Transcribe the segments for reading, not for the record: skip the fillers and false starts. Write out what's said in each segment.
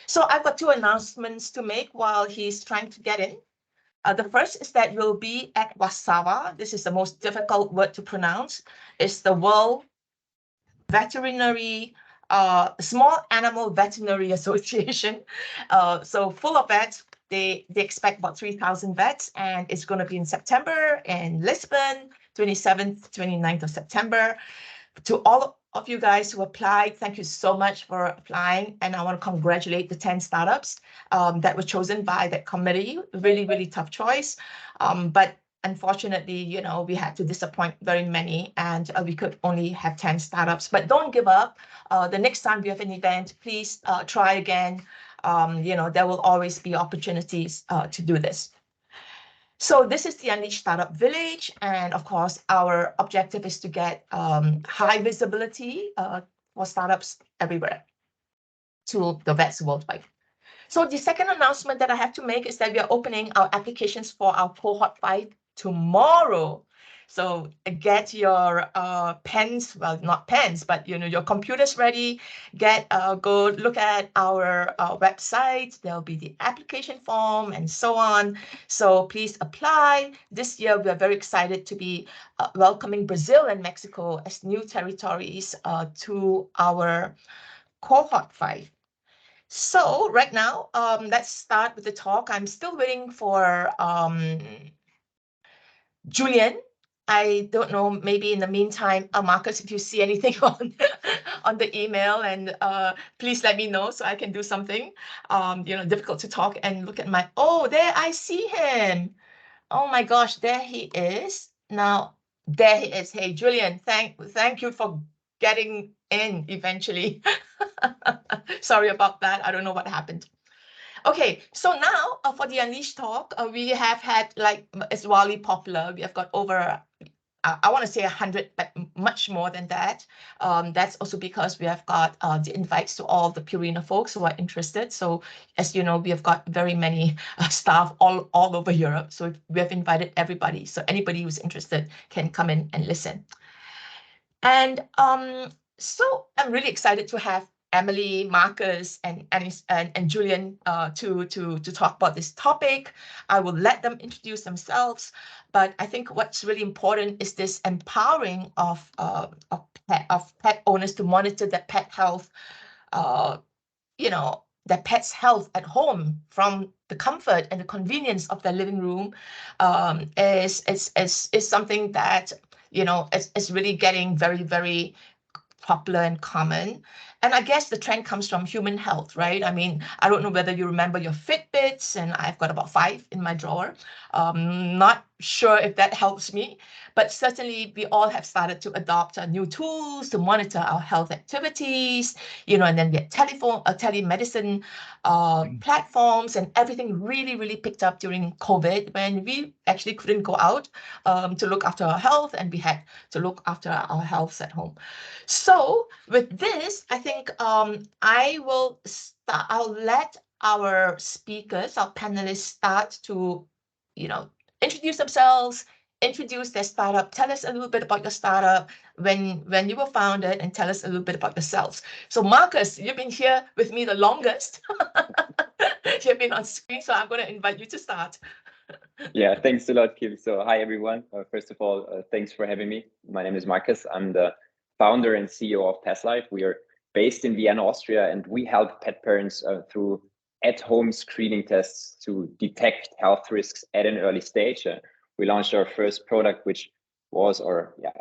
So I've got two announcements to make while he's trying to get in. The first is that we'll be at Wasawa. This is the most difficult word to pronounce. It's the World Veterinary, Small Animal Veterinary Association. So full of vets. They expect about 3,000 vets, and it's going to be in September in Lisbon, 27th, 29th of September. To all of you guys who applied, thank you so much for applying. And I want to congratulate the 10 startups that were chosen by that committee. Really, really tough choice. But unfortunately, we had to disappoint very many, and we could only have 10 startups. But don't give up. The next time we have an event, please try again. There will always be opportunities to do this. So this is the Unleashed Startup Village. And of course, our objective is to get high visibility for startups everywhere to the vets worldwide. So the second announcement that I have to make is that we are opening our applications for our cohort 5 tomorrow. So get your pens, well, not pens, but your computers ready. Go look at our website. There'll be the application form and so on. So please apply. This year, we are very excited to be welcoming Brazil and Mexico as new territories to our cohort 5. So right now, let's start with the talk. I'm still waiting for Julian. I don't know, maybe in the meantime, Marcus, if you see anything on the email, and please let me know so I can do something. Difficult to talk and look at there I see him. Oh my gosh, there he is. Now, there he is. Hey, Julian, thank you for getting in eventually. Sorry about that. I don't know what happened. Okay, so now for the Unleashed talk, we have had, it's wildly popular. We have got over, I want to say 100, but much more than that. That's also because we have got the invites to all the Purina folks who are interested. So as you know, we have got very many staff all over Europe. So we have invited everybody. So anybody who's interested can come in and listen. And so I'm really excited to have Emily, Marcus, and Julian to talk about this topic. I will let them introduce themselves, but I think what's really important is this empowering of pet owners to monitor their pet health, their pet's health at home from the comfort and the convenience of their living room is something that is really getting very, very popular and common. And I guess the trend comes from human health, right? I mean, I don't know whether you remember your Fitbits, and I've got about 5 in my drawer. Not sure if that helps me, but certainly we all have started to adopt new tools to monitor our health activities, and then we had telemedicine platforms, and everything really, really picked up during COVID when we actually couldn't go out to look after our health, and we had to look after our health at home. So with this, I think I'll let our speakers, our panelists start to, introduce themselves, introduce their startup, tell us a little bit about your startup, when you were founded, and tell us a little bit about yourselves. So Marcus, you've been here with me the longest. You've been on screen, so I'm going to invite you to start. Yeah, thanks a lot, Kim. So hi, everyone. First of all, thanks for having me. My name is Marcus. I'm the founder and CEO of PetLife. We are based in Vienna, Austria, and we help pet parents through at-home screening tests to detect health risks at an early stage. We launched our first product, which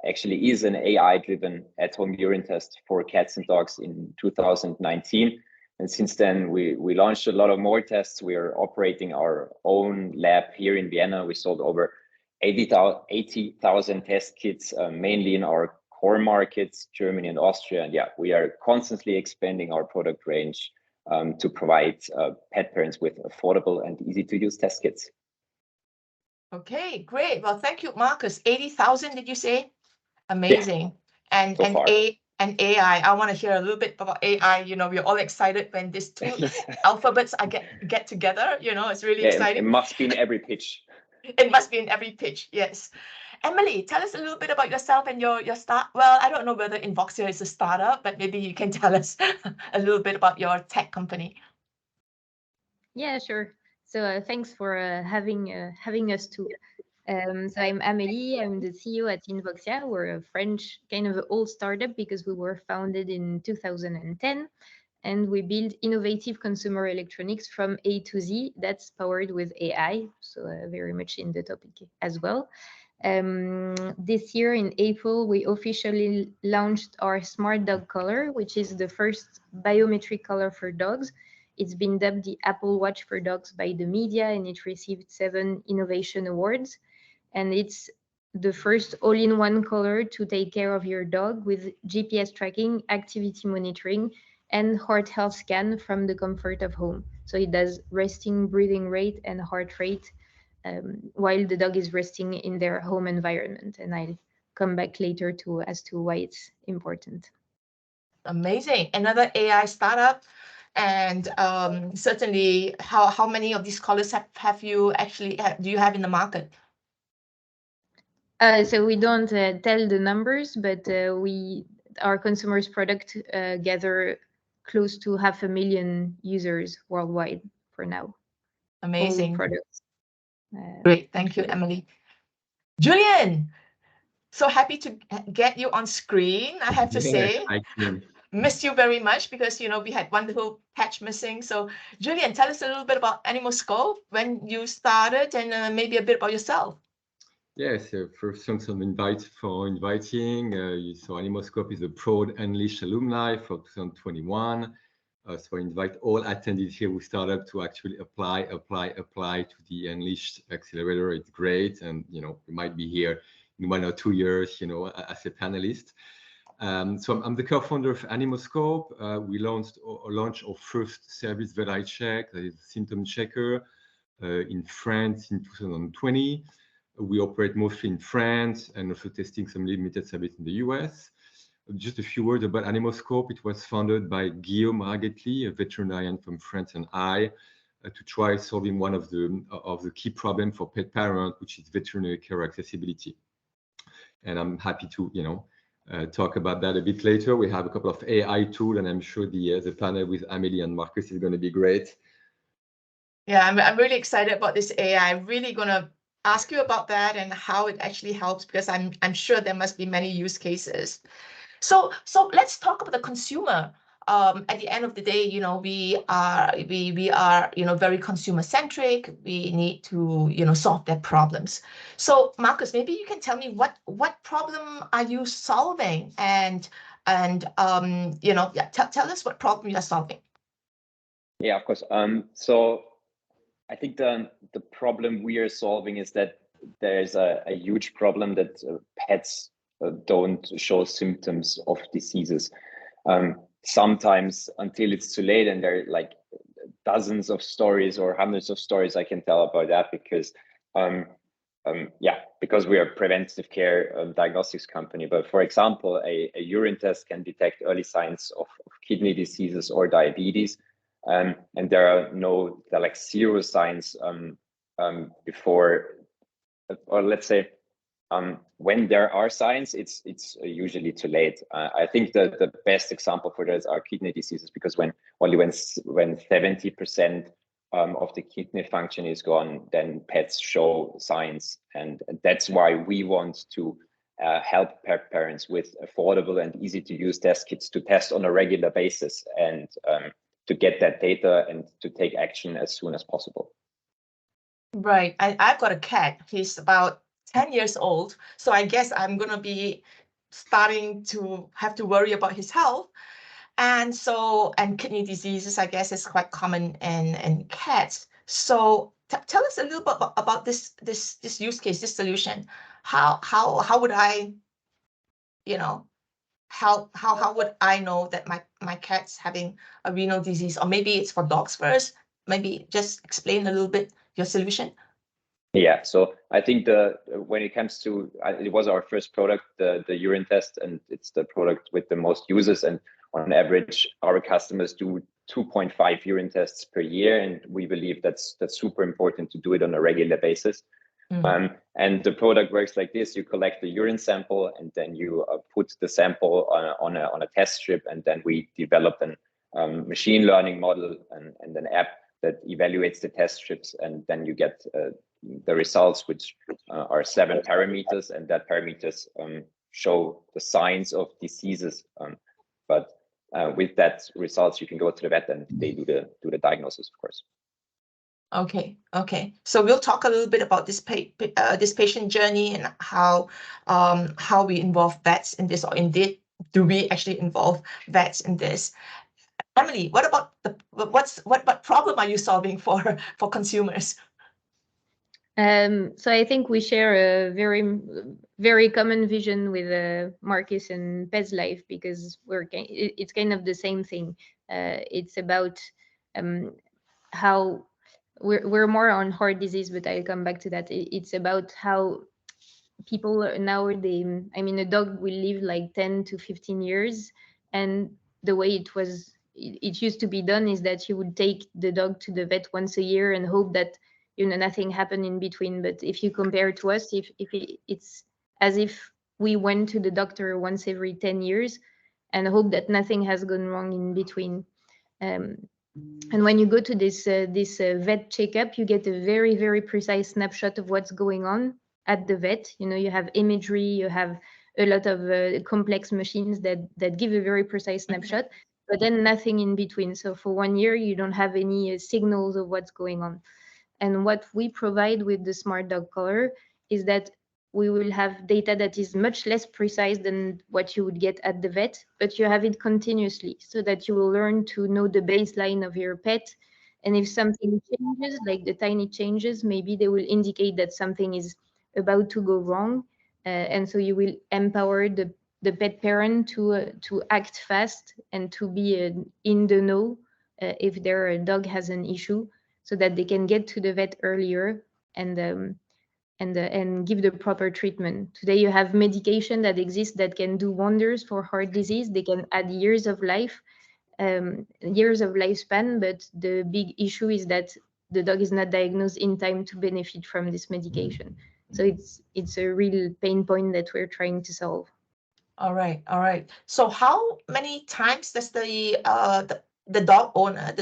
actually is an AI-driven at-home urine test for cats and dogs in 2019. And since then, we launched a lot of more tests. We are operating our own lab here in Vienna. We sold over 80,000 test kits, mainly in our core markets, Germany and Austria. And we are constantly expanding our product range to provide pet parents with affordable and easy to use test kits. Okay, great. Well, thank you, Marcus. 80,000, did you say? Amazing. Yeah. And AI, I want to hear a little bit about AI. We're all excited when these two alphabets get together. It's really exciting. It must be in every pitch. It must be in every pitch, yes. Emily, tell us a little bit about yourself and your start. Well, I don't know whether Invoxia is a startup, but maybe you can tell us a little bit about your tech company. Yeah, sure. So thanks for having us too. So I'm Amélie. I'm the CEO at Invoxia. We're a French kind of old startup because we were founded in 2010, and we build innovative consumer electronics from A to Z. That's powered with AI. So very much in the topic as well. This year in April, we officially launched our Smart Dog Color, which is the first biometric color for dogs. It's been dubbed the Apple Watch for dogs by the media, and it received 7 innovation awards. And it's the first all-in-one color to take care of your dog with GPS tracking, activity monitoring, and heart health scan from the comfort of home. So it does resting, breathing rate, and heart rate while the dog is resting in their home environment. And I'll come back later to as to why it's important. Amazing. Another AI startup. And certainly, how many of these colors have you actually do you have in the market? So we don't tell the numbers, but our consumers product gather close to 500,000 users worldwide for now. Amazing. All products. Great. Thank you, Emily. Julian, so happy to get you on screen, I have to say. Missed you very much because, you know, we had one little patch missing. So Julian, tell us a little bit about Animal Scope, when you started, and maybe a bit about yourself. Yes, first thanks for inviting. So Animal Scope is a proud Unleashed alumni for 2021. So I invite all attendees here who started to actually apply to the Unleashed Accelerator. It's great, and you know, we might be here in 1 or 2 years, you know, as a panelist. So I'm the co-founder of Animal Scope. We launched our first service that I check, that is symptom checker, in France in 2020. We operate mostly in France and also testing some limited service in the US. Just a few words about Animal Scope. It was founded by Guillaume Ragetli, a veterinarian from France, and I, to try solving one of the key problems for pet parents, which is veterinary care accessibility. And I'm happy to, you know, talk about that a bit later. We have a couple of AI tools, and I'm sure the panel with Amélie and Marcus is going to be great. Yeah, I'm really excited about this AI. I'm really going to ask you about that and how it actually helps, because I'm sure there must be many use cases. So let's talk about the consumer. At the end of the day, you know, we are you know, very consumer centric. We need to, you know, solve their problems. So Marcus, maybe you can tell me what problem are you solving, and you know, yeah, tell us what problem you are solving. Yeah, of course. So I think the problem we are solving is that there's a huge problem that pets don't show symptoms of diseases. Sometimes until it's too late, and there are like dozens of stories or hundreds of stories I can tell about that, because because we are a preventive care diagnostics company. But for example, a urine test can detect early signs of kidney diseases or diabetes. And there are like 0 signs before, or let's say, when there are signs, it's usually too late. I think the best example for that are kidney diseases, because when 70% of the kidney function is gone, then pets show signs, and that's why we want to help pet parents with affordable and easy to use test kits to test on a regular basis, and to get that data and to take action as soon as possible. Right. I've got a cat. He's about 10 years old. So I guess I'm going to be starting to have to worry about his health. And kidney diseases, I guess, is quite common in cats. So tell us a little bit about this use case, this solution. How would I, you know, how would I know that my cat's having a renal disease? Or maybe it's for dogs first. Maybe just explain a little bit your solution. Yeah, so I think when it comes to, it was our first product, the urine test, and it's the product with the most users. And on average, our customers do 2.5 urine tests per year, and we believe that's super important to do it on a regular basis. And the product works like this: you collect the urine sample, and then you put the sample on a test strip, and then we develop a machine learning model and an app that evaluates the test strips, and then you get the results, which are 7 parameters, and that parameters show the signs of diseases. But with that results, you can go to the vet and they do the diagnosis, of course. Okay. So we'll talk a little bit about this patient journey and how we involve vets in this, or indeed do we actually involve vets in this. Emily, what about what problem are you solving for consumers? So I think we share a very common vision with Marcus and PesLife, because it's kind of the same thing. It's about how we're more on heart disease, but I'll come back to that. It's about how people nowadays, I mean, a dog will live like 10 to 15 years, and the way it used to be done is that you would take the dog to the vet once a year and hope that nothing happened in between. But if you compare to us, it's as if we went to the doctor once every 10 years and hope that nothing has gone wrong in between. And when you go to this vet checkup, you get a very, very precise snapshot of what's going on at the vet. You have imagery, you have a lot of complex machines that give a very precise snapshot, but then nothing in between. So for 1 year, you don't have any signals of what's going on. And what we provide with the Smart Dog Collar is that we will have data that is much less precise than what you would get at the vet, but you have it continuously, so that you will learn to know the baseline of your pet. And if something changes, like the tiny changes, maybe they will indicate that something is about to go wrong. And so you will empower the pet parent to act fast and to be in the know if their dog has an issue, so that they can get to the vet earlier and give the proper treatment. Today, you have medication that exists that can do wonders for heart disease. They can add years of life, years of lifespan, but the big issue is that the dog is not diagnosed in time to benefit from this medication. So it's a real pain point that we're trying to solve. All right. So how many times does the dog owner,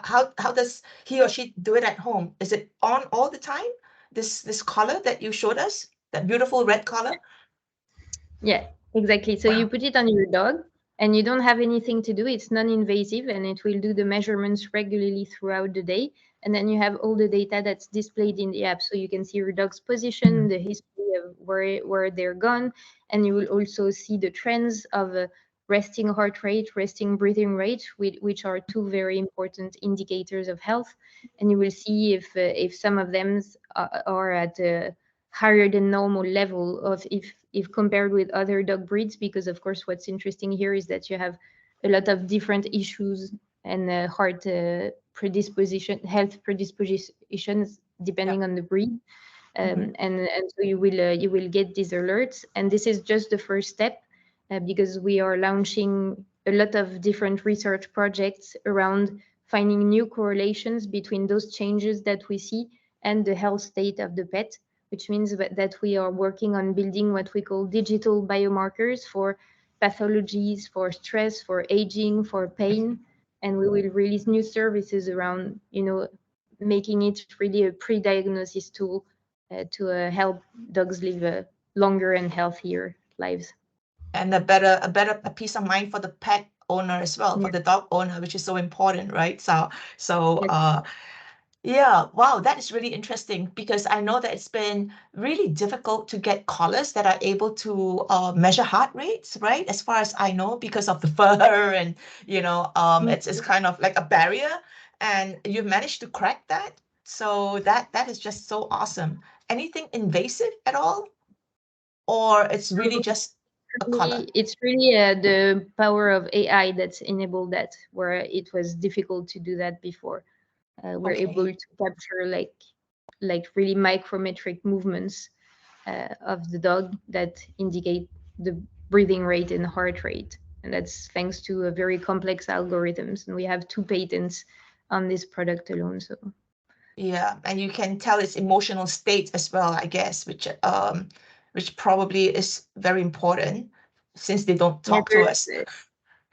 how does he or she do it at home? Is it on all the time? This collar that you showed us, that beautiful red collar? Yeah, exactly. So you Wow. put it on your dog and you don't have anything to do. It's non-invasive and it will do the measurements regularly throughout the day. And then you have all the data that's displayed in the app. So you can see your dog's position, the history of where they're gone. And you will also see the trends of resting heart rate, resting breathing rate, which are 2 very important indicators of health. And you will see if some of them are at a higher than normal level of if compared with other dog breeds, because of course what's interesting here is that you have a lot of different issues and heart health predispositions depending on the breed. And so you will get these alerts, and this is just the first step because we are launching a lot of different research projects around finding new correlations between those changes that we see and the health state of the pet, which means that we are working on building what we call digital biomarkers for pathologies, for stress, for aging, for pain. And we will release new services around, making it really a pre-diagnosis tool to help dogs live longer and healthier lives. And a better peace of mind for the pet owner as well, for the dog owner, which is so important, right? Yeah, wow, that is really interesting, because I know that it's been really difficult to get collars that are able to measure heart rates, right? As far as I know, because of the fur and, it's kind of like a barrier, and you've managed to crack that. So that is just so awesome. Anything invasive at all? Or it's really just a collar? It's really the power of AI that's enabled that, where it was difficult to do that before. We're able to capture like really micrometric movements of the dog that indicate the breathing rate and heart rate. And that's thanks to a very complex algorithms. And we have 2 patents on this product alone. So Yeah, and you can tell its emotional state as well, I guess, which probably is very important since they don't talk to us.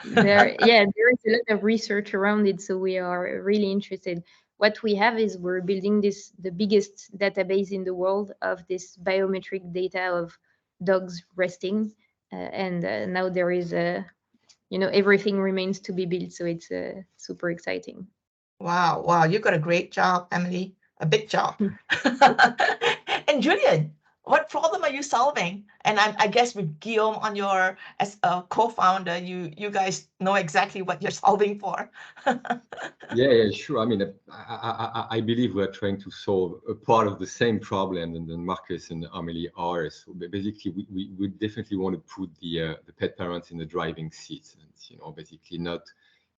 there is a lot of research around it, so we are really interested. What we have is we're building the biggest database in the world of this biometric data of dogs resting, and now there is a everything remains to be built, so it's super exciting. Wow, you got a great job, Emily. A big job. And Julian, what problem are you solving? And I guess with Guillaume on your as a co-founder, you guys know exactly what you're solving for. Yeah, sure. I mean, I believe we're trying to solve a part of the same problem and then Marcus and Amelie are. So basically, we definitely want to put the pet parents in the driving seat, and basically not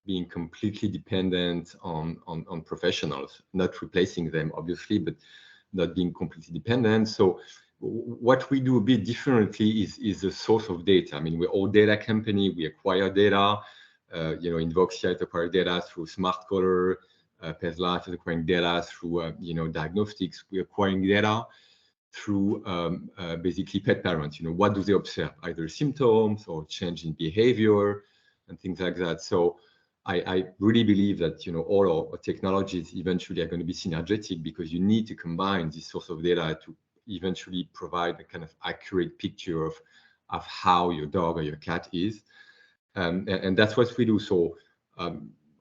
being completely dependent on professionals, not replacing them, obviously, but not being completely dependent. So what we do a bit differently is the source of data. I mean, we're all data company, we acquire data. In Voxia, it acquires data through smart color. PetLife is acquiring data through diagnostics. We're acquiring data through basically pet parents. What do they observe? Either symptoms or change in behavior and things like that. So I really believe that all our technologies eventually are going to be synergetic, because you need to combine this source of data to eventually provide a kind of accurate picture of how your dog or your cat is. And that's what we do. So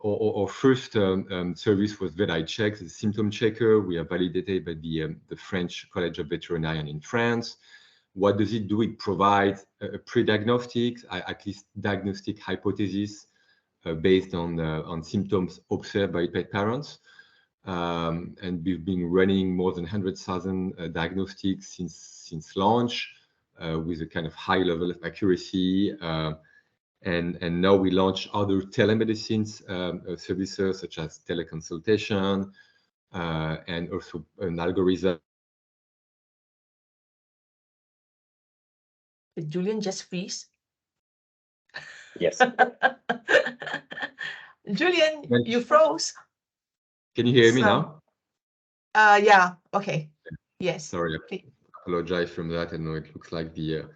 our first service was Vet Check, the symptom checker. We are validated by the French College of Veterinarians in France. What does it do? It provides a pre-diagnostic, at least diagnostic hypothesis based on symptoms observed by pet parents. And we've been running more than 100,000 diagnostics since launch with a kind of high level of accuracy. And now we launch other telemedicine services such as teleconsultation and also an algorithm. Did Julian just freeze? Yes. Julian, you froze. Can you hear me now? Yeah. Okay. Yes. Sorry, I apologize from that. I know it looks like the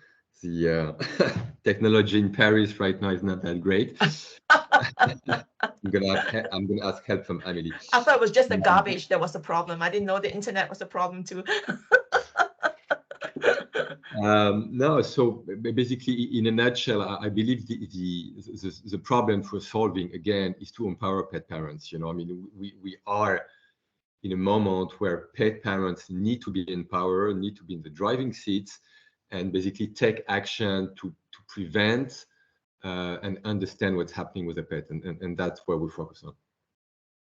technology in Paris right now is not that great. I'm gonna ask help from Amelie. I thought it was just the garbage that was the problem. I didn't know the internet was a problem too. No, so basically, in a nutshell, I believe the problem for solving again is to empower pet parents. I mean, we are in a moment where pet parents need to be empowered, need to be in the driving seats, and basically take action to prevent and understand what's happening with the pet, and that's where we focus on.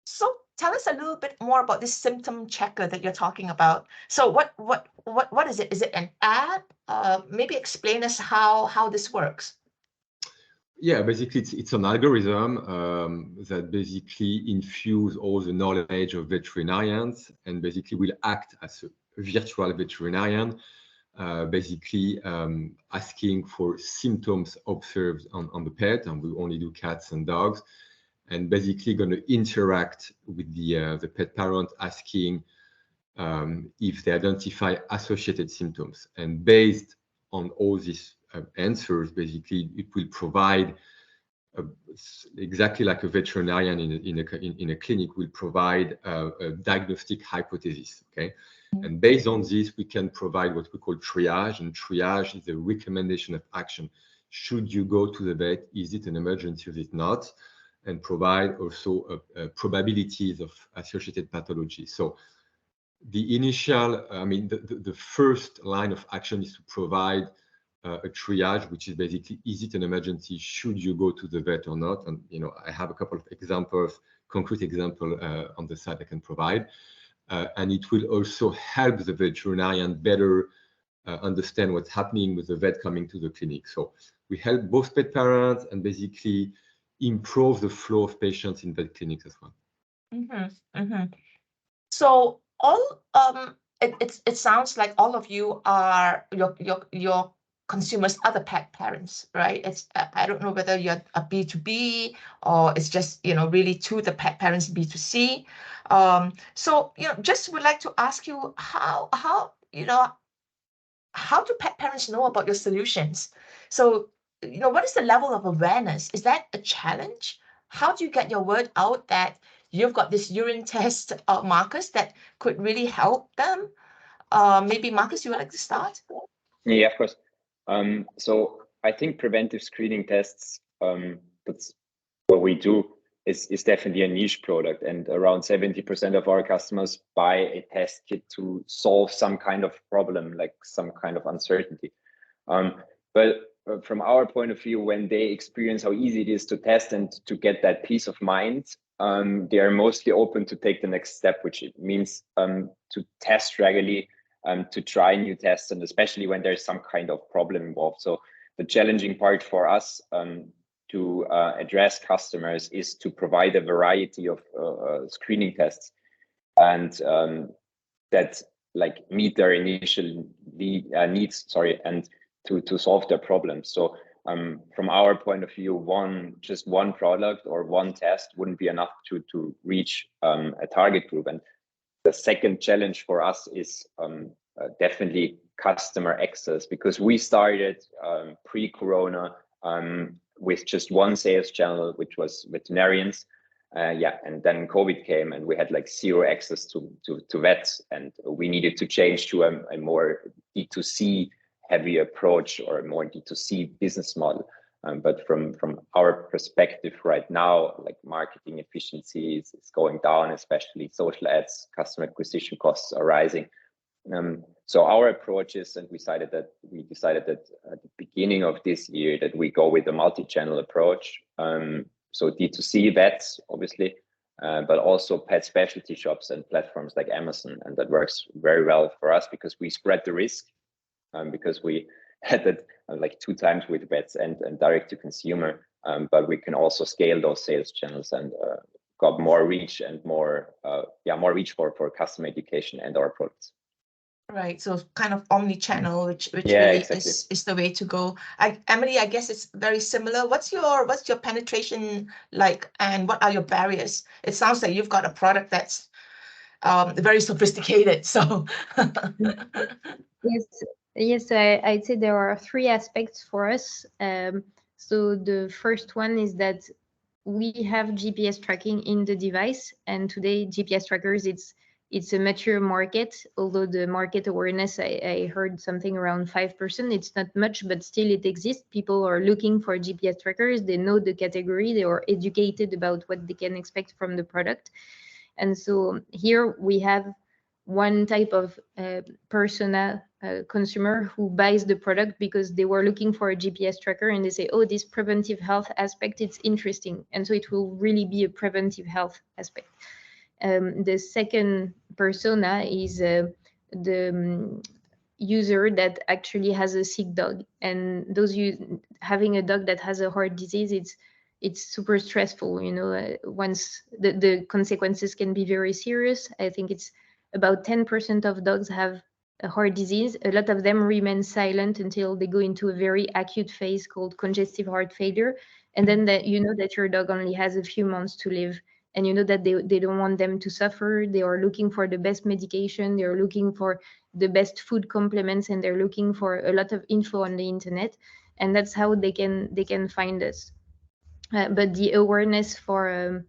So tell us a little bit more about this symptom checker that you're talking about. So what is it? Is it an app? Maybe explain us how this works. Yeah, basically it's an algorithm that basically infuse all the knowledge of veterinarians and basically will act as a virtual veterinarian, basically asking for symptoms observed on the pet, and we only do cats and dogs, and basically going to interact with the pet parent, asking if they identify associated symptoms. And based on all these answers, basically it will provide exactly like a veterinarian in a clinic will provide a diagnostic hypothesis. Okay. And based on this, we can provide what we call triage, and triage is a recommendation of action. Should you go to the vet? Is it an emergency? Is it not? And provide also probabilities of associated pathology. So the initial, I mean, the first line of action is to provide a triage, which is basically, is it an emergency? Should you go to the vet or not? And I have a couple of examples, concrete example on the side I can provide. And it will also help the veterinarian better understand what's happening with the vet coming to the clinic. So we help both pet parents and basically improve the flow of patients in vet clinics as well. So all it sounds like all of you are your consumers are the pet parents, right? It's I don't know whether you're a B2B or it's just really to the pet parents B2C. So just would like to ask you how do pet parents know about your solutions? So what is the level of awareness? Is that a challenge? How do you get your word out that you've got this urine test, Marcus, that could really help them? Maybe Marcus, you would like to start? Yeah, of course. So I think preventive screening tests, that's what we do, is definitely a niche product, and around 70% of our customers buy a test kit to solve some kind of problem, like some kind of uncertainty. But from our point of view, when they experience how easy it is to test and to get that peace of mind, they are mostly open to take the next step, which means to test regularly, to try new tests, and especially when there's some kind of problem involved. So the challenging part for us to address customers is to provide a variety of screening tests, and that like meet their initial needs, and to solve their problems. So from our point of view, just one product or one test wouldn't be enough to reach a target group. And the second challenge for us is definitely customer access, because we started pre-corona with just one sales channel, which was veterinarians. And then COVID came, and we had like zero access to vets, and we needed to change to a more D2C heavy approach, or a more D2C business model. But from our perspective right now, like marketing efficiency is going down, especially social ads, customer acquisition costs are rising. So our approach is, and we decided that at the beginning of this year that we go with a multi-channel approach. So D2C vets, obviously, but also pet specialty shops and platforms like Amazon. And that works very well for us because we spread the risk, because we had that like 2 times with vets and direct to consumer. But we can also scale those sales channels and got more reach and more reach for customer education and our products. Right, so kind of omni-channel, which Yeah, really exactly. is the way to go. Emily, I guess it's very similar. What's your penetration like, and what are your barriers? It sounds like you've got a product that's very sophisticated. So Yes, I'd say there are 3 aspects for us. So the first one is that we have GPS tracking in the device, and today GPS trackers, it's a mature market, although the market awareness, I heard something around 5%. It's not much, but still it exists. People are looking for GPS trackers. They know the category. They are educated about what they can expect from the product. And so here we have one type of persona, consumer who buys the product because they were looking for a GPS tracker, and they say, oh, this preventive health aspect, it's interesting. And so it will really be a preventive health aspect. The second persona is the user that actually has a sick dog. And having a dog that has a heart disease, it's super stressful. Once the consequences can be very serious. I think it's about 10% of dogs have a heart disease. A lot of them remain silent until they go into a very acute phase called congestive heart failure. And then that your dog only has a few months to live. And that they don't want them to suffer. They are looking for the best medication. They're looking for the best food complements, and they're looking for a lot of info on the internet. And that's how they can find us. But the awareness for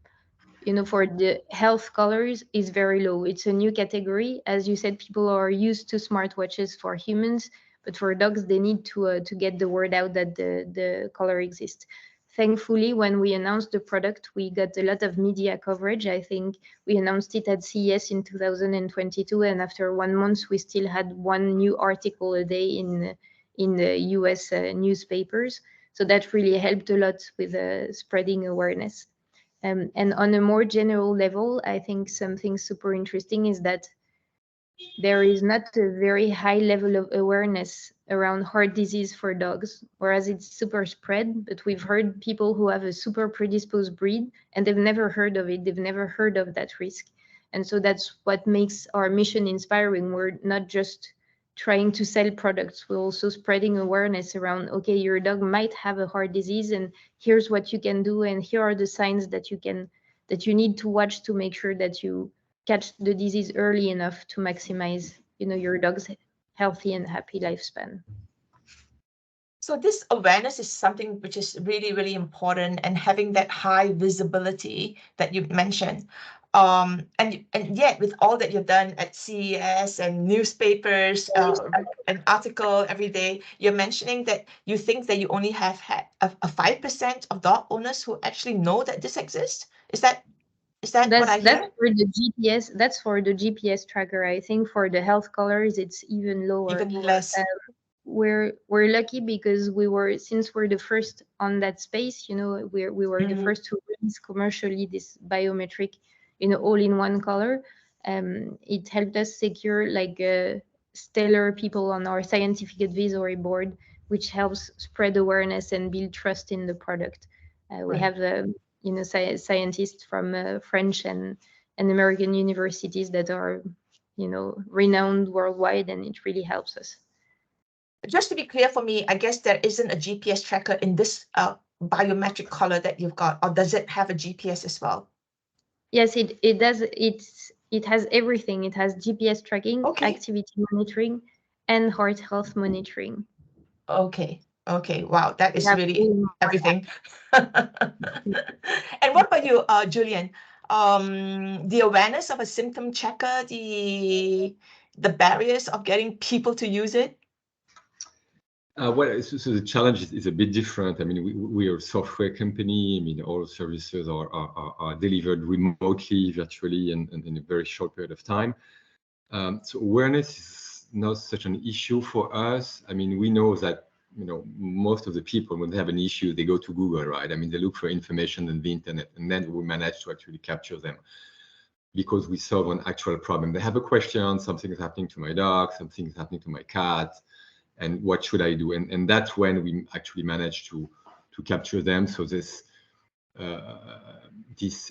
the health colors is very low. It's a new category. As you said, people are used to smartwatches for humans, but for dogs, they need to get the word out that the color exists. Thankfully, when we announced the product, we got a lot of media coverage. I think we announced it at CES in 2022, and after 1 month, we still had 1 new article a day in the US newspapers. So that really helped a lot with spreading awareness. And on a more general level, I think something super interesting is that there is not a very high level of awareness around heart disease for dogs, whereas it's super spread. But we've heard people who have a super predisposed breed and they've never heard of it. They've never heard of that risk. And so that's what makes our mission inspiring. We're not just trying to sell products. We're also spreading awareness around, okay, your dog might have a heart disease and here's what you can do. And here are the signs that you need to watch to make sure that you catch the disease early enough to maximize, your dog's healthy and happy lifespan. So this awareness is something which is really, really important, and having that high visibility that you mentioned. And yet with all that you've done at CES and newspapers, an article every day, you're mentioning that you think that you only have had a 5% of dog owners who actually know that this exists. Is that what I That's hear? for the GPS. That's for the GPS tracker. I think for the health colors, it's even lower. Even less. We're lucky because since we're the first on that space, you know, we were the first to release commercially this biometric, you know, all-in-one color. It helped us secure like stellar people on our scientific advisory board, which helps spread awareness and build trust in the product. We Right. have you know, scientists from French and American universities that are, you know, renowned worldwide, and it really helps us. Just to be clear for me, I guess there isn't a GPS tracker in this biometric collar that you've got, or does it have a GPS as well? Yes, it does. It has everything. It has GPS tracking, Okay. activity monitoring, and heart health monitoring. Okay. Okay. Wow, that We is have really all in one app. everything. And what about you, Julian? The awareness of a symptom checker, the barriers of getting people to use it? Well, so the challenge is a bit different. I mean, we are a software company. I mean, all services are delivered remotely, virtually, and in a very short period of time. So awareness is not such an issue for us. I mean, we know that, you know, most of the people, when they have an issue, they go to Google, right? I mean, they look for information on the internet, and then we manage to actually capture them because we solve an actual problem. They have a question, something is happening to my dog, something is happening to my cat, and what should I do? And that's when we actually manage to capture them. So this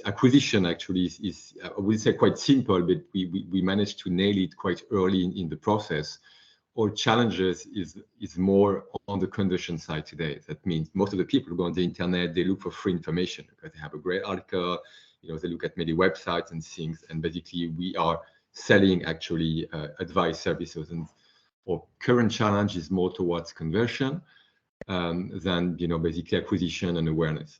acquisition actually is I would say quite simple, but we managed to nail it quite early in the process. All challenges is more on the conversion side today. That means most of the people who go on the internet, they look for free information because they have a great article, you know, they look at many websites and things, and basically we are selling actually advice services. And our current challenge is more towards conversion than, you know, basically acquisition and awareness.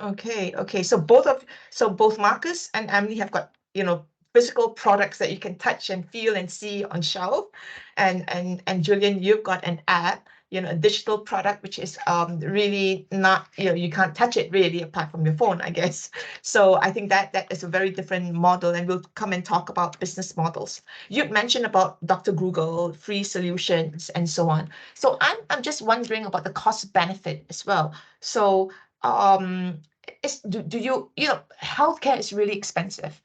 Okay. Okay. So both Marcus and Emily have got, you know, physical products that you can touch and feel and see on shelf, and Julian, you've got an app, you know, a digital product which is really not, you know, you can't touch it really apart from your phone, I guess. So I think that is a very different model, and we'll come and talk about business models. You mentioned about Dr. Google, free solutions, and so on. So I'm just wondering about the cost benefit as well. So do you, you know, healthcare is really expensive,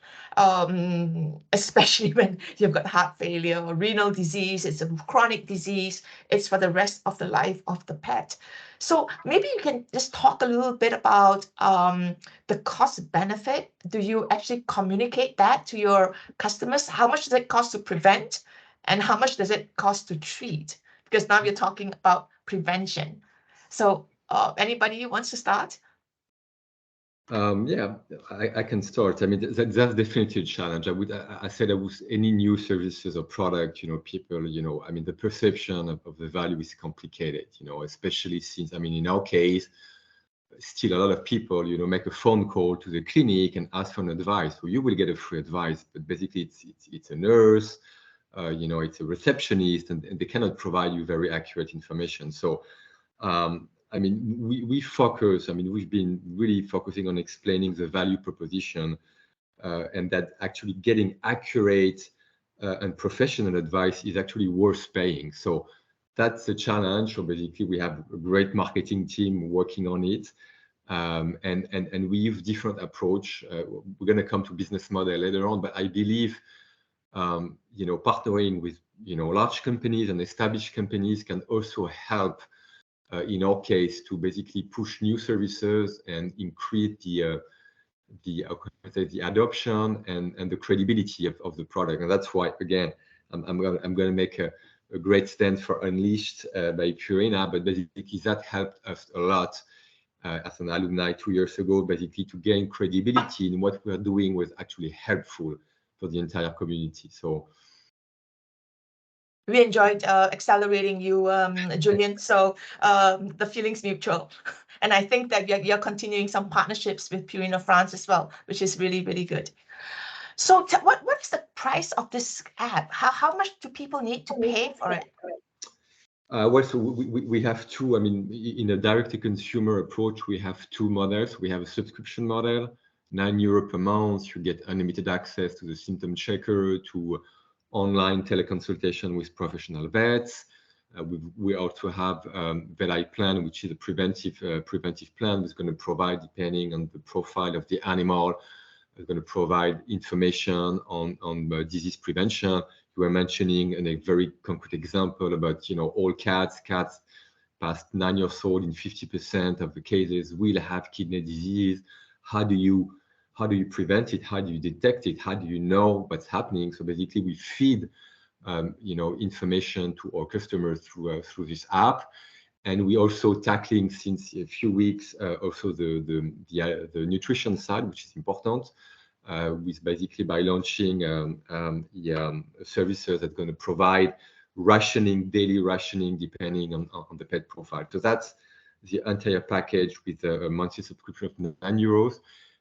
especially when you've got heart failure or renal disease. It's a chronic disease. It's for the rest of the life of the pet. So maybe you can just talk a little bit about the cost benefit. Do you actually communicate that to your customers? How much does it cost to prevent, and how much does it cost to treat? Because now you're talking about prevention. So anybody wants to start? Yeah, I can start. I mean, that's definitely a challenge. I said with any new services or product, you know, people, you know, I mean, the perception of the value is complicated, you know, especially since, I mean, in our case, still a lot of people, you know, make a phone call to the clinic and ask for an advice. So you will get a free advice, but basically it's a nurse, you know, it's a receptionist, and they cannot provide you very accurate information. So, I mean, we focus, I mean, we've been really focusing on explaining the value proposition and that actually getting accurate and professional advice is actually worth paying. So that's a challenge. So basically we have a great marketing team working on it. And we use different approach. We're going to come to business model later on, but I believe, you know, partnering with, you know, large companies and established companies can also help in our case to basically push new services and increase the adoption and the credibility of the product. And that's why, again, I'm going to make a great stand for Unleashed by Purina, but basically that helped us a lot as an alumni 2 years ago, basically to gain credibility in what we're doing was actually helpful for the entire community. So We enjoyed accelerating you, Julian. So the feeling's mutual. And I think that you're continuing some partnerships with Purina France as well, which is really, really good. So what is the price of this app? How much do people need to pay for it? Well, so we have two, I mean, in a direct-to-consumer approach, we have two models. We have a subscription model, €9 per month. You get unlimited access to the symptom checker, to online teleconsultation with professional vets. We also have VetEye plan, which is a preventive plan that's going to provide, depending on the profile of the animal, is going to provide information on disease prevention. You were mentioning a very concrete example about, all cats past 9 years old in 50% of the cases will have kidney disease. How do you prevent it? How do you detect it? How do you know what's happening? So basically, we feed information to our customers through this app, and we also tackling since a few weeks also the nutrition side, which is important. With basically by launching services that are going to provide daily rationing, depending on the pet profile. So that's the entire package with a monthly subscription of €9.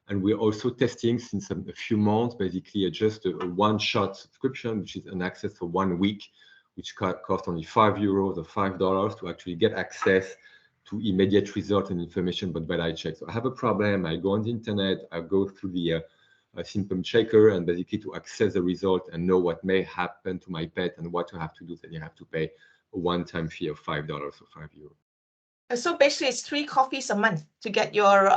And we're also testing since a few months, basically just a one-shot subscription, which is an access for 1 week, which costs only €5 or $5 to actually get access to immediate result and information about VetEye check. So I have a problem, I go on the internet, I go through the symptom checker, and basically to access the result and know what may happen to my pet and what to have to do, then you have to pay a one-time fee of $5 or €5. So basically, it's 3 coffees a month to get your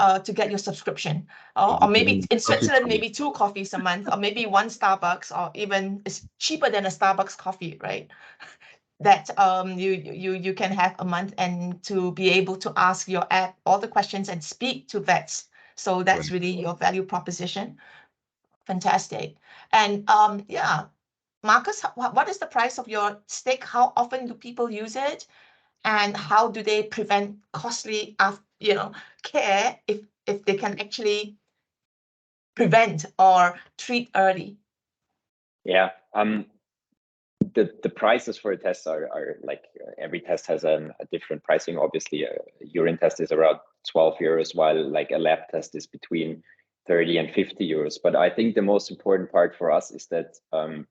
subscription, or maybe in Switzerland, maybe 2 coffees a month, or maybe 1 Starbucks, or even it's cheaper than a Starbucks coffee, right? That you can have a month, and to be able to ask your app all the questions and speak to vets. So that's really your value proposition. Fantastic. And yeah, Marcus, what is the price of your stick? How often do people use it? And how do they prevent costly care if they can actually prevent or treat early? Yeah, the prices for a test are like every test has a different pricing. Obviously, a urine test is around €12, while like a lab test is between 30 and 50 euros. But I think the most important part for us is that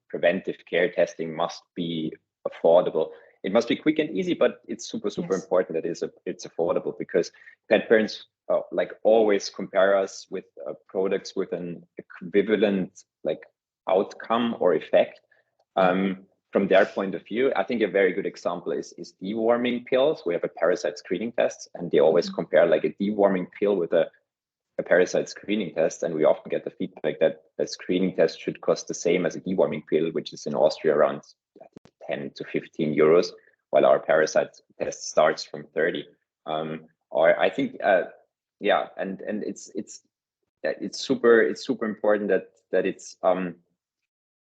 preventive care testing must be affordable. It must be quick and easy, but it's super important that it's affordable, because pet parents like always compare us with products with an equivalent like outcome or effect. From their point of view, I think a very good example is deworming pills. We have a parasite screening test, and they always compare like a deworming pill with a parasite screening test, and we often get the feedback that a screening test should cost the same as a deworming pill, which is in Austria around 10 to 15 euros, while our parasite test starts from 30. Or I think, yeah, and it's super important that it's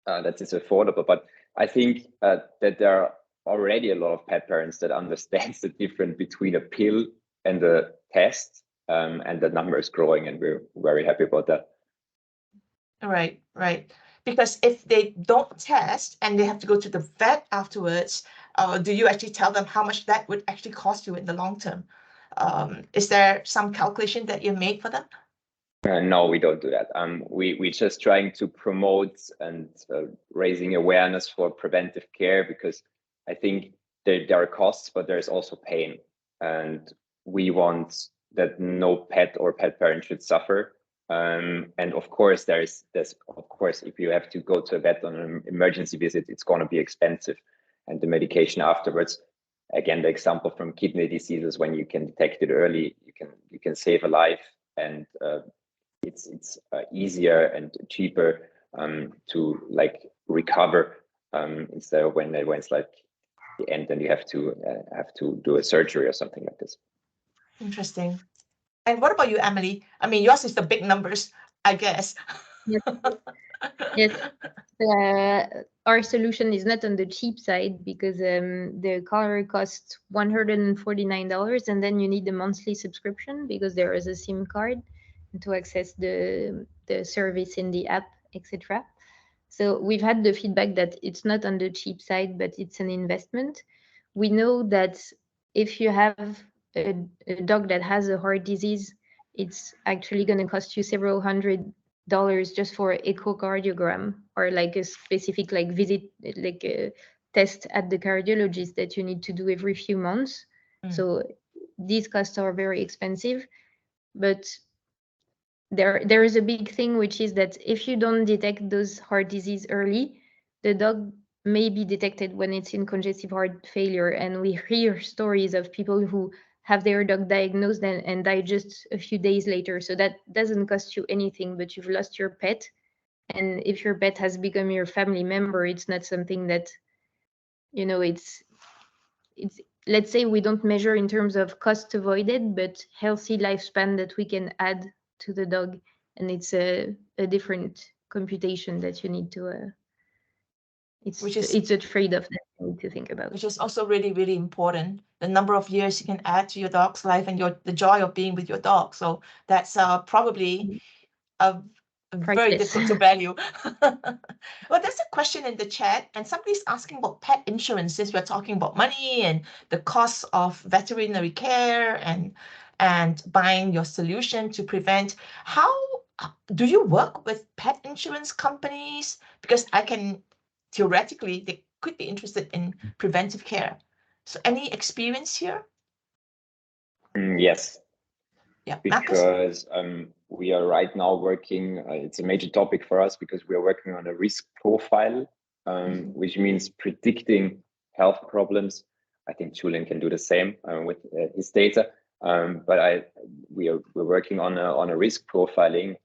affordable. But I think that there are already a lot of pet parents that understands the difference between a pill and a test. And the number is growing, and we're very happy about that. Right. Because if they don't test and they have to go to the vet afterwards, do you actually tell them how much that would actually cost you in the long term? Is there some calculation that you made for them? No, we don't do that. We're just trying to promote and raising awareness for preventive care, because I think there are costs, but there's also pain, and we want that no pet or pet parent should suffer. And of course, there's of course, if you have to go to a vet on an emergency visit, it's going to be expensive, and the medication afterwards. Again, the example from kidney diseases, when you can detect it early, you can save a life, and it's easier and cheaper to like recover instead of when it's like the end, and you have to do a surgery or something like this. Interesting. And what about you, Emily? I mean, yours is the big numbers, I guess. Yes. Our solution is not on the cheap side, because the color costs $149, and then you need the monthly subscription because there is a SIM card to access the service in the app, etc. So we've had the feedback that it's not on the cheap side, but it's an investment. We know that if you have a dog that has a heart disease, it's actually going to cost you several $100s just for echocardiogram or like a specific like visit, like a test at the cardiologist that you need to do every few months. So these costs are very expensive, but there is a big thing, which is that if you don't detect those heart disease early, the dog may be detected when it's in congestive heart failure. And we hear stories of people who have their dog diagnosed and die just a few days later. So that doesn't cost you anything, but you've lost your pet. And if your pet has become your family member, it's not something that, you know, it's let's say we don't measure in terms of cost avoided, but healthy lifespan that we can add to the dog. And it's a different computation that you need to, it's a trade-off that you need to think about. Which is also really, really important. The number of years you can add to your dog's life and the joy of being with your dog. So that's probably very difficult to value. Well, there's a question in the chat, and somebody's asking about pet insurance, since we're talking about money and the cost of veterinary care and buying your solution to prevent. How do you work with pet insurance companies? Because I can theoretically, they could be interested in preventive care. So any experience here? Yes. Yeah, because we are right now working, it's a major topic for us because we are working on a risk profile, which means predicting health problems. I think Julian can do the same with his data, but we're working on a risk profiling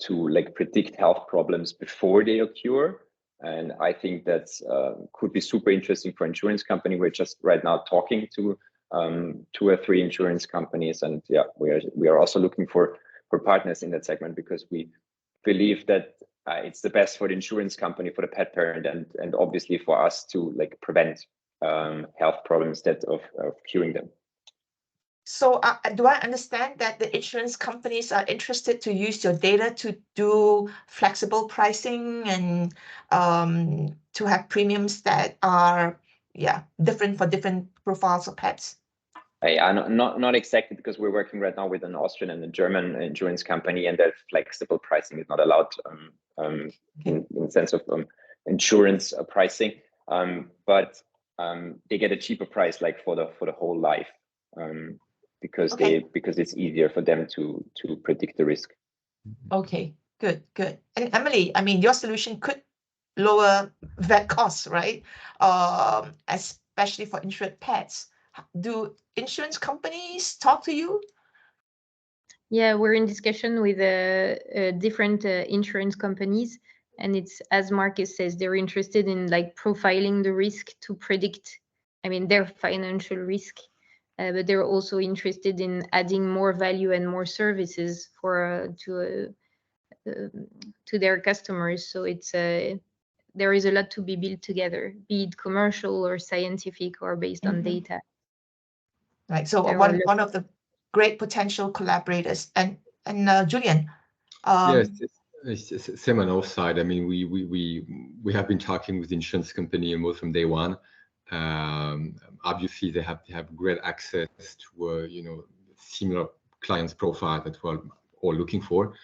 to like predict health problems before they occur. And I think that could be super interesting for insurance company. We're just right now talking to 2 or 3 insurance companies, and yeah, we are also looking for partners in that segment, because we believe that it's the best for the insurance company, for the pet parent, and obviously for us to like prevent health problems instead of curing them. So do I understand that the insurance companies are interested to use your data to do flexible pricing and to have premiums that are different for different profiles of pets? Not exactly, because we're working right now with an Austrian and a German insurance company, and that flexible pricing is not allowed in sense of insurance pricing, but they get a cheaper price like for the whole life, because it's easier for them to predict the risk. Okay, good. And Emily, I mean, your solution could lower vet costs, right? Especially for insured pets. Do insurance companies talk to you? Yeah, we're in discussion with different insurance companies, and it's, as Marcus says, they're interested in like profiling the risk to predict, I mean, their financial risk, but they're also interested in adding more value and more services for to their customers. So it's there is a lot to be built together, be it commercial or scientific or based on data. Right. So one of the great potential collaborators. And Julian. Yes, it's same on our side. I mean, we have been talking with the insurance company almost from day one. Obviously, they have great access to similar clients profile that we're all looking for,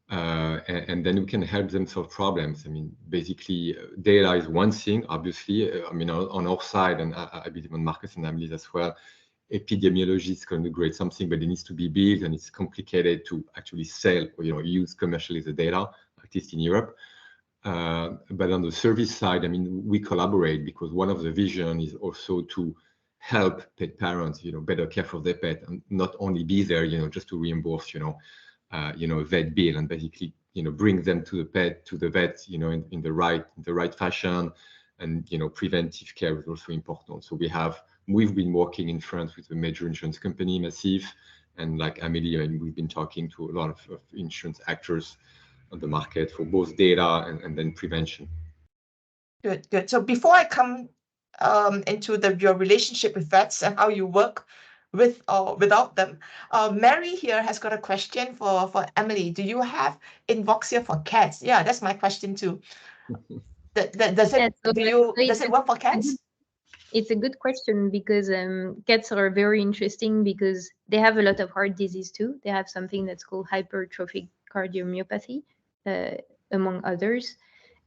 and then we can help them solve problems. I mean, basically, data is one thing. Obviously, I mean, on our side, and I believe on Marcus and Emily's as well, epidemiology is going to be great something, but it needs to be built, and it's complicated to actually sell or use commercially the data, at least in Europe. But on the service side, I mean, we collaborate because one of the vision is also to help pet parents, better care for their pet, and not only be there, just to reimburse, a vet bill, and basically, bring them to the vet, in the right fashion, and preventive care is also important. So we've been working in France with a major insurance company, Massif, and like Amelie, and we've been talking to a lot of insurance actors on the market for both data and then prevention. Good. So before I come into your relationship with vets and how you work with or without them. Mary here has got a question for Emily. Do you have Invoxia for cats? Yeah, that's my question too. Does it does it work for cats? It's a good question because cats are very interesting because they have a lot of heart disease too. They have something that's called hypertrophic cardiomyopathy, among others.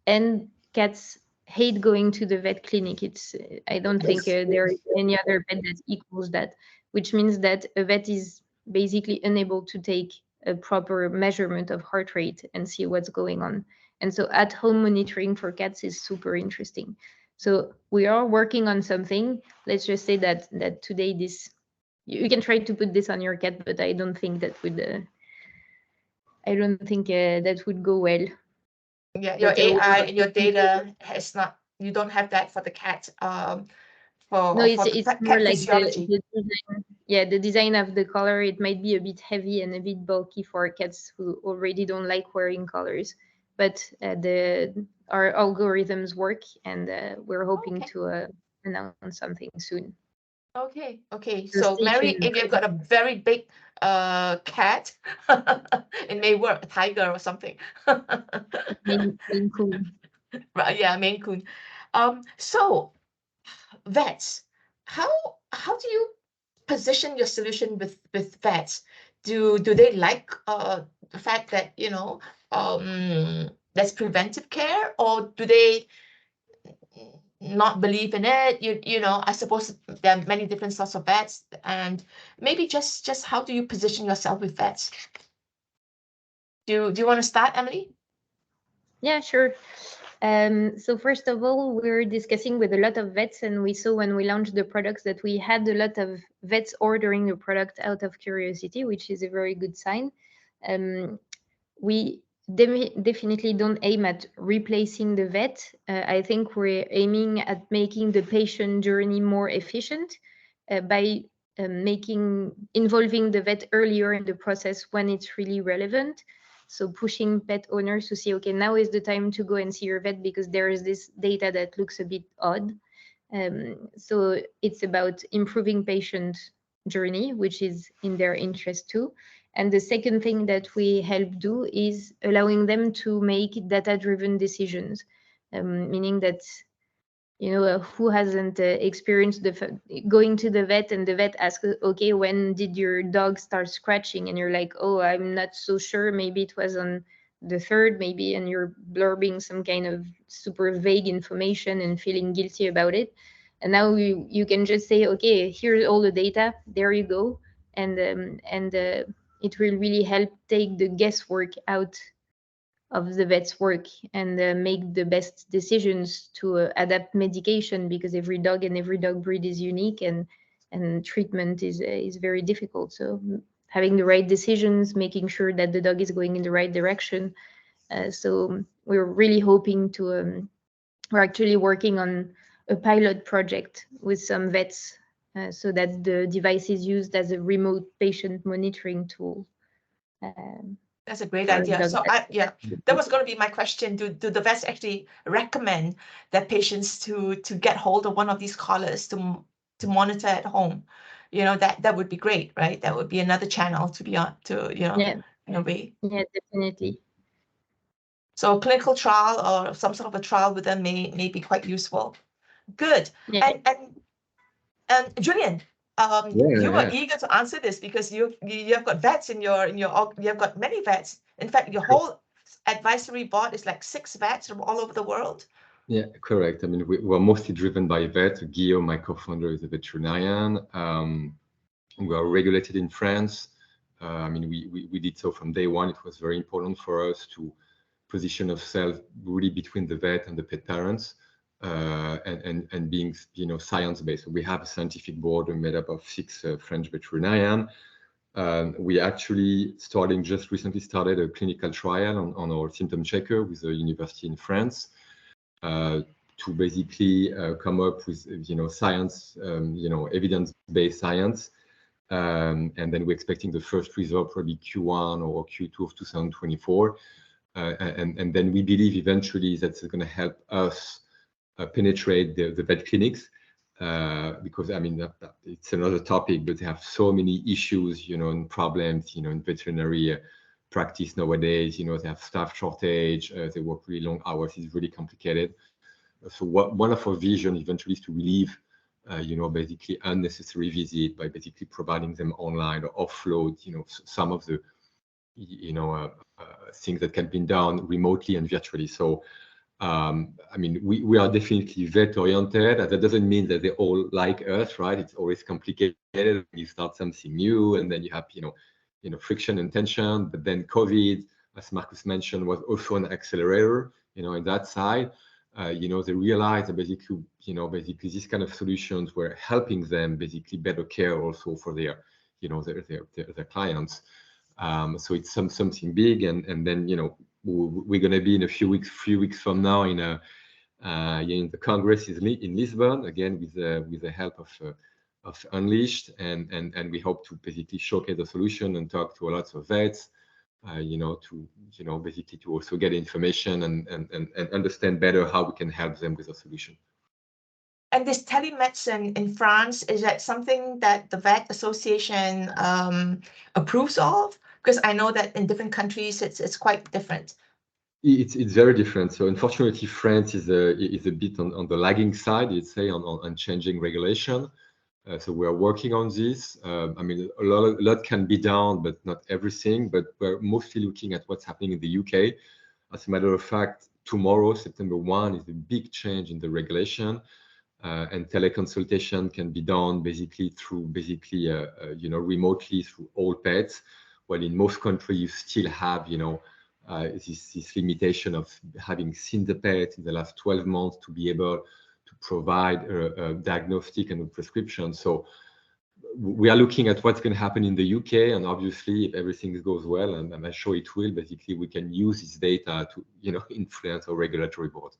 And cats hate going to the vet clinic. I don't think there is any other vet that equals that, which means that a vet is basically unable to take a proper measurement of heart rate and see what's going on. And so at-home monitoring for cats is super interesting. So we are working on something. Let's just say that today you can try to put this on your cat, but I don't think that would that would go well. Yeah, your AI and your data has not. You don't have that for the cat. No, it's more like physiology. the design. Yeah, the design of the collar. It might be a bit heavy and a bit bulky for cats who already don't like wearing collars. But our algorithms work, and we're hoping to announce something soon. Okay. So Mary, if you've got a very big cat, it may work, a tiger or something. Maine Coon. Right, yeah, Maine Coon. So vets, how do you position your solution with vets? Do they like the fact that that's preventive care, or do they not believe in it? I suppose there are many different sorts of vets, and maybe just how do you position yourself with vets? Do you want to start, Emily? Yeah, sure. So first of all, we're discussing with a lot of vets, and we saw when we launched the products that we had a lot of vets ordering the product out of curiosity, which is a very good sign. We definitely don't aim at replacing the vet. I think we're aiming at making the patient journey more efficient by involving the vet earlier in the process when it's really relevant. So pushing pet owners to say, okay, now is the time to go and see your vet because there is this data that looks a bit odd. So it's about improving patient journey, which is in their interest too. And the second thing that we help do is allowing them to make data-driven decisions, meaning that who hasn't experienced going to the vet and the vet asks, okay, when did your dog start scratching? And you're like, oh, I'm not so sure. Maybe it was on the third, maybe, and you're blurbing some kind of super vague information and feeling guilty about it. And now you can just say, okay, here's all the data. There you go. And it will really help take the guesswork out of the vet's work and make the best decisions to adapt medication, because every dog and every dog breed is unique, and treatment is very difficult. So having the right decisions, making sure that the dog is going in the right direction. So we're really hoping to, we're actually working on a pilot project with some vets so that the device is used as a remote patient monitoring tool. That's a great idea. So that was going to be my question. Do the vets actually recommend that patients to get hold of one of these collars to monitor at home? That would be great, right? That would be another channel to be on in a way. Yeah, definitely. So a clinical trial or some sort of a trial with them may be quite useful. Good. Yeah. And Julian, you were eager to answer this because you have got vets in your you have got many vets. In fact, your whole advisory board is like 6 vets from all over the world. Yeah, correct. I mean, we're mostly driven by vets. Guillaume, my co-founder, is a veterinarian. We are regulated in France. I mean, we did so from day one. It was very important for us to position ourselves really between the vet and the pet parents. And being science-based. We have a scientific board made up of 6 French veterinarians. We actually just recently started a clinical trial on our symptom checker with a university in France to basically come up with science, evidence-based science. And then we're expecting the first result probably Q1 or Q2 of 2024. And then we believe eventually that's going to help us penetrate the vet clinics. because I mean it's another topic, but they have so many issues, and problems, in veterinary practice nowadays. They have staff shortage, they work really long hours, it's really complicated. So one of our vision eventually is to relieve, basically unnecessary visit by basically providing them online or offload, some of the, things that can be done remotely and virtually. So, I mean, we are definitely vet oriented. That doesn't mean that they all like us, right? It's always complicated. You start something new, and then you have, friction and tension. But then COVID, as Marcus mentioned, was also an accelerator, in that side. They realized that basically, these kind of solutions were helping them basically better care also for their, their clients. So it's something big, and then we're going to be in a few weeks from now in the Congress in Lisbon again with the help of Unleashed, and we hope to basically showcase the solution and talk to lots of vets. Basically to also get information and understand better how we can help them with a solution. And this telemedicine in France, is that something that the Vet Association approves of? Because I know that in different countries, it's quite different. It's very different. So unfortunately, France is a bit on the lagging side, you'd say, on changing regulation. So we are working on this. I mean, a lot can be done, but not everything. But we're mostly looking at what's happening in the UK. As a matter of fact, tomorrow, September 1, is a big change in the regulation, and teleconsultation can be done basically remotely through all pets. While in most countries, you still have, this limitation of having seen the pet in the last 12 months to be able to provide a diagnostic and a prescription. So we are looking at what's going to happen in the UK, and obviously, if everything goes well, and I'm sure it will, basically we can use this data to influence our regulatory board.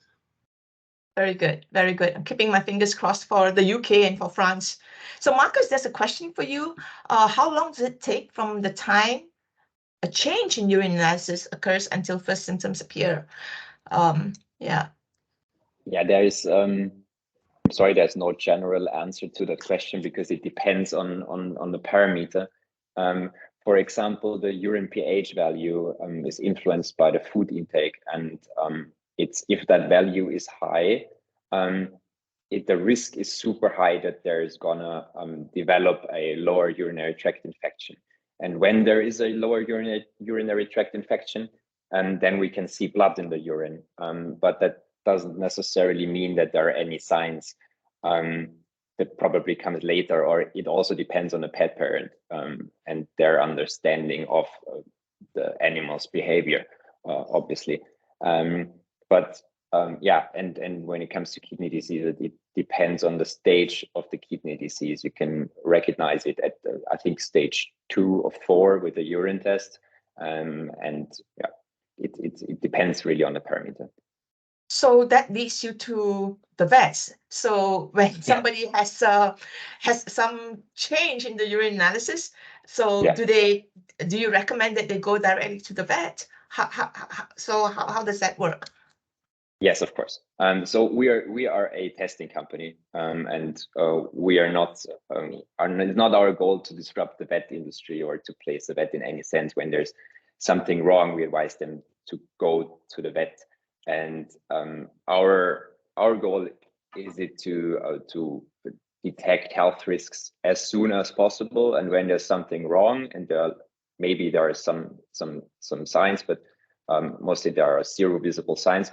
Very good, very good. I'm keeping my fingers crossed for the UK and for France. So Marcus, there's a question for you. How long does it take from the time a change in urine analysis occurs until first symptoms appear? Yeah, there is I'm sorry, there's no general answer to that question because it depends on the parameter. For example, the urine pH value is influenced by the food intake, and if that value is high, the risk is super high that there is gonna develop a lower urinary tract infection. And when there is a lower urinary tract infection, then we can see blood in the urine. But that doesn't necessarily mean that there are any signs that probably comes later, or it also depends on the pet parent and their understanding of the animal's behavior, obviously. But and when it comes to kidney disease, it depends on the stage of the kidney disease. You can recognize it at I think stage 2 or 4 with the urine test, it depends really on the parameter. So that leads you to the vets. So when somebody has some change in the urine analysis, so do you recommend that they go directly to the vet? How does that work? Yes, of course. So we are a testing company, and we are not. It's not our goal to disrupt the vet industry or to place the vet in any sense. When there's something wrong, we advise them to go to the vet. And our goal is to detect health risks as soon as possible. And when there's something wrong, and maybe there are some signs, but mostly there are 0 visible signs.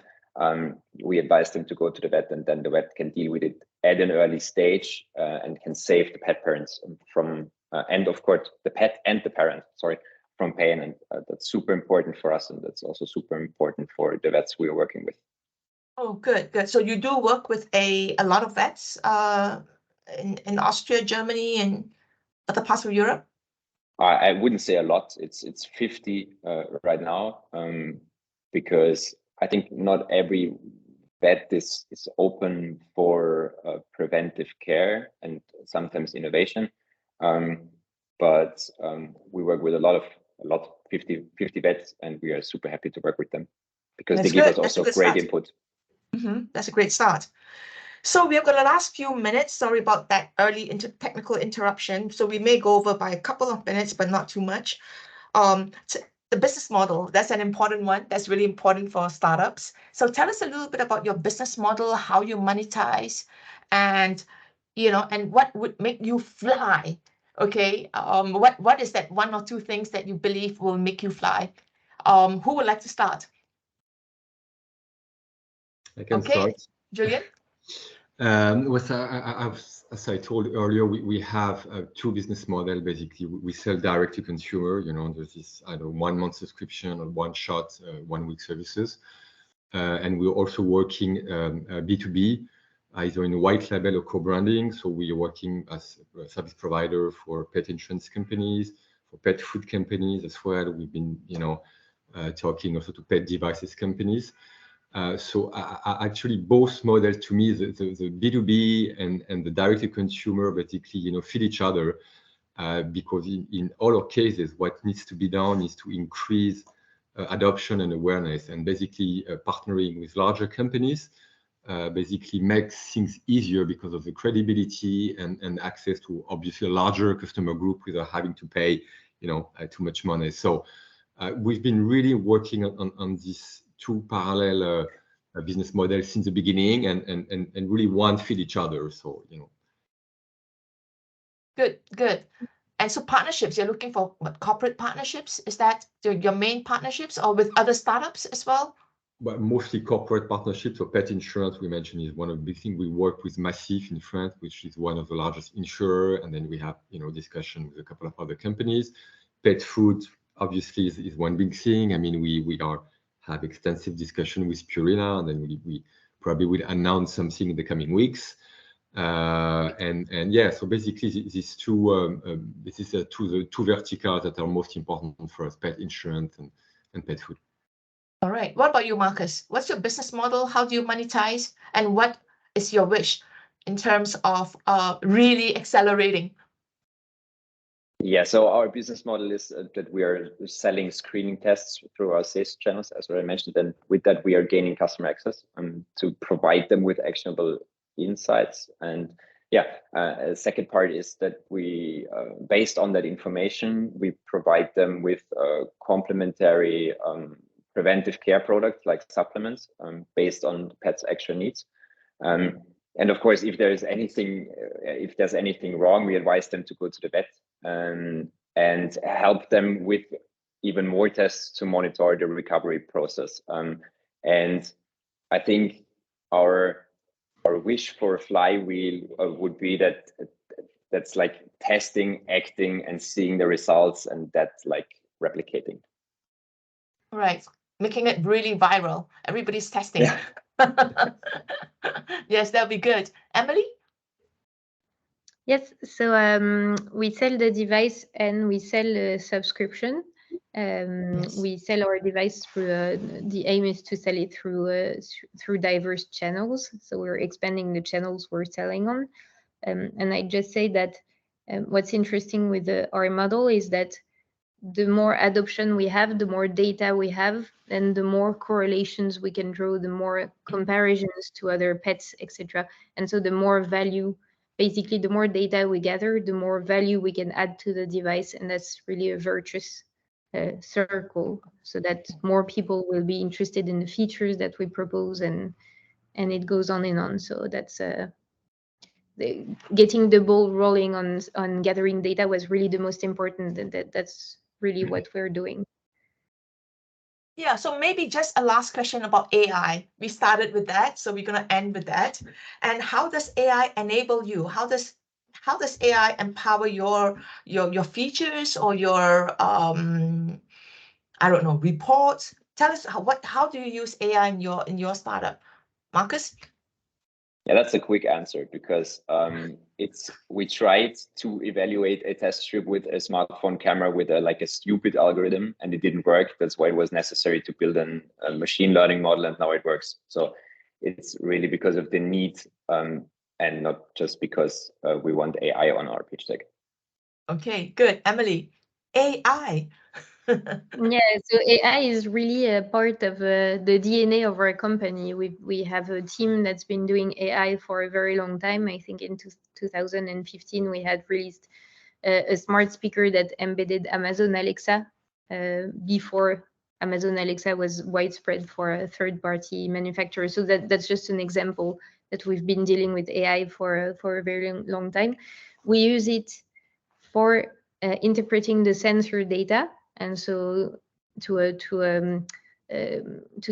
We advise them to go to the vet, and then the vet can deal with it at an early stage and can save the pet parents from, and of course the pet and the parent, from pain. And that's super important for us, and that's also super important for the vets we are working with. Oh, good. So you do work with a lot of vets in Austria, Germany, and other parts of Europe? I wouldn't say a lot. It's 50 right now, because I think not every vet is open for preventive care and sometimes innovation. But we work with a lot, 50 vets, and we are super happy to work with them because they give us also great input. That's a great start. So we've got the last few minutes. Sorry about that early technical interruption. So we may go over by a couple of minutes, but not too much. The business model, that's an important one. That's really important for startups. So tell us a little bit about your business model, how you monetize, and and what would make you fly. Okay. What is that one or two things that you believe will make you fly? Who would like to start? I can Okay, start. Julian. As I told earlier, we have two business models. Basically, we sell direct to consumer. There's this either 1 month subscription or one shot, 1 week services, and we're also working B2B, either in white label or co-branding. So we are working as a service provider for pet insurance companies, for pet food companies as well. We've been, talking also to pet devices companies. So actually, both models to me, the B2B and the direct-to-consumer, basically, feed each other, because in all our cases, what needs to be done is to increase adoption and awareness, and basically partnering with larger companies basically makes things easier because of the credibility and access to obviously a larger customer group without having to pay, too much money. So we've been really working on these two parallel business models since the beginning, and really one feed each other. So Good. And so partnerships, you're looking for what, corporate partnerships? Is that your main partnerships, or with other startups as well? But mostly corporate partnerships. So pet insurance, we mentioned, is one of the big things. We work with Massif in France, which is one of the largest insurer, and then we have discussion with a couple of other companies. Pet food obviously is one big thing. I mean, we have extensive discussion with Purina, and then we probably will announce something in the coming weeks. And yeah, so basically these two this is the two verticals that are most important for us: pet insurance and pet food. All right. What about you, Marcus? What's your business model? How do you monetize? And what is your wish in terms of really accelerating? Yeah, so our business model is that we are selling screening tests through our sales channels, as I mentioned, and with that we are gaining customer access to provide them with actionable insights. And yeah, second part is that we, based on that information, we provide them with complementary preventive care products like supplements based on the pet's actual needs. And of course, if there's anything wrong, we advise them to go to the vet and help them with even more tests to monitor the recovery process. And I think our wish for a flywheel would be that's like testing, acting, and seeing the results, and that's like replicating. Right. Making it really viral. Everybody's testing. Yeah. Yes, that'll be good. Emily? Yes, so we sell the device and we sell a subscription. Yes. We sell our device through, the aim is to sell it through diverse channels. So we're expanding the channels we're selling on. And I just say that what's interesting with our model is that the more adoption we have, the more data we have, and the more correlations we can draw, the more comparisons to other pets, etc. And so the more value, basically the more data we gather, the more value we can add to the device. And that's really a virtuous circle, so that more people will be interested in the features that we propose, and it goes on and on. So that's getting the ball rolling on gathering data was really the most important, and that's really what we're doing. Yeah, so maybe just a last question about AI. We started with that, so we're going to end with that. And how does AI enable you? How does AI empower your features or your I don't know, reports? Tell us how do you use AI in your startup? Marcus? Yeah, that's a quick answer, because we tried to evaluate a test strip with a smartphone camera with a stupid algorithm, and it didn't work. That's why it was necessary to build a machine learning model, and now it works. So it's really because of the need, and not just because we want AI on our pitch deck. Okay, good. Emily, AI. Yeah, so AI is really a part of the DNA of our company. We have a team that's been doing AI for a very long time. I think in 2015 we had released a smart speaker that embedded Amazon Alexa before Amazon Alexa was widespread for a third-party manufacturer. So that's just an example that we've been dealing with AI for a very long time. We use it for interpreting the sensor data, and so to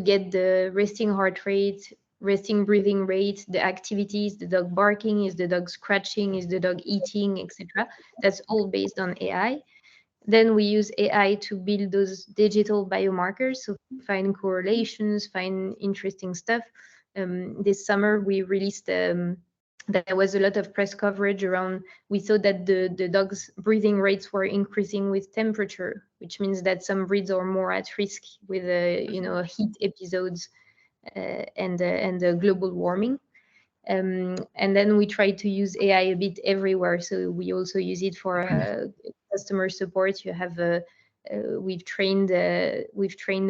get the resting heart rate, resting breathing rate, the activities, the dog barking, is the dog scratching, is the dog eating, etc. That's all based on AI. Then we use AI to build those digital biomarkers, so find correlations, find interesting stuff. This summer we released there was a lot of press coverage around, we saw that the dogs' breathing rates were increasing with temperature, which means that some breeds are more at risk with heat episodes and global warming. And then we try to use AI a bit everywhere. So we also use it for customer support. We've trained a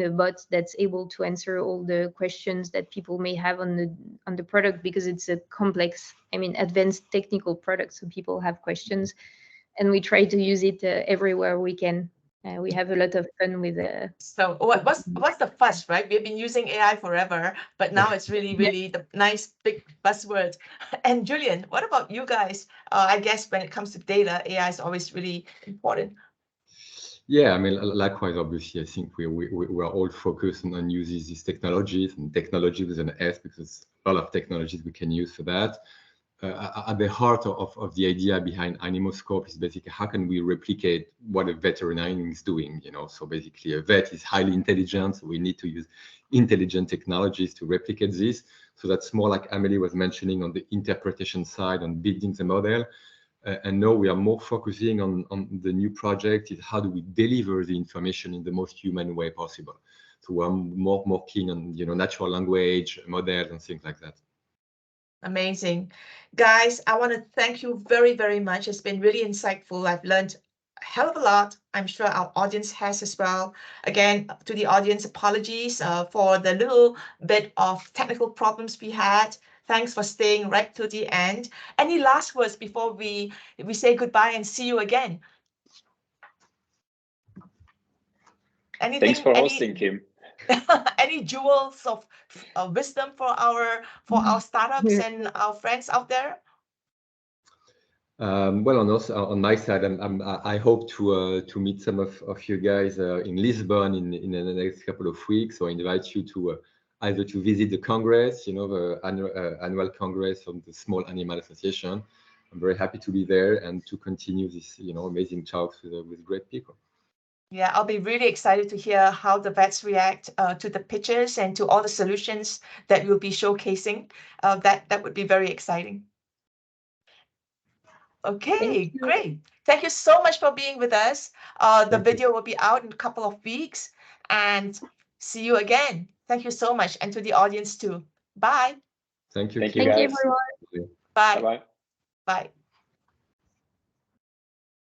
bot that's able to answer all the questions that people may have on the product, because it's a complex, advanced technical product. So people have questions, and we try to use it everywhere we can. We have a lot of fun with So what's the fuss, right? We've been using AI forever, but now it's really, really the nice big buzzword. And Julian, what about you guys? I guess when it comes to data, AI is always really important. Yeah, likewise, obviously, I think we are all focused on using these technologies, and technology with an S, because a lot of technologies we can use for that. At the heart of the idea behind Animoscope is basically how can we replicate what a veterinarian is doing, So basically a vet is highly intelligent, so we need to use intelligent technologies to replicate this. So that's more like Amélie was mentioning on the interpretation side, on building the model. And now we are more focusing on the new project is how do we deliver the information in the most human way possible. So we're more keen on, natural language models and things like that. Amazing. Guys, I want to thank you very, very much. It's been really insightful. I've learned a hell of a lot. I'm sure our audience has as well. Again, to the audience, apologies for the little bit of technical problems we had. Thanks for staying right to the end. Any last words before we say goodbye and see you again? Anything? Thanks for hosting, Kim. Any jewels of wisdom for our startups and our friends out there? Well, on my side, I hope to meet some of you guys in Lisbon in the next couple of weeks. So I invite you to either to visit the Congress, the annual Congress of the Small Animal Association. I'm very happy to be there and to continue this, amazing talks with great people. Yeah, I'll be really excited to hear how the vets react to the pitches and to all the solutions that you'll be showcasing. That would be very exciting. Okay, great. Thank you so much for being with us. The video will be out in a couple of weeks, and see you again. Thank you so much, and to the audience too. Bye. Thank you. Thank you, guys. everyone. Bye. Bye-bye. Bye.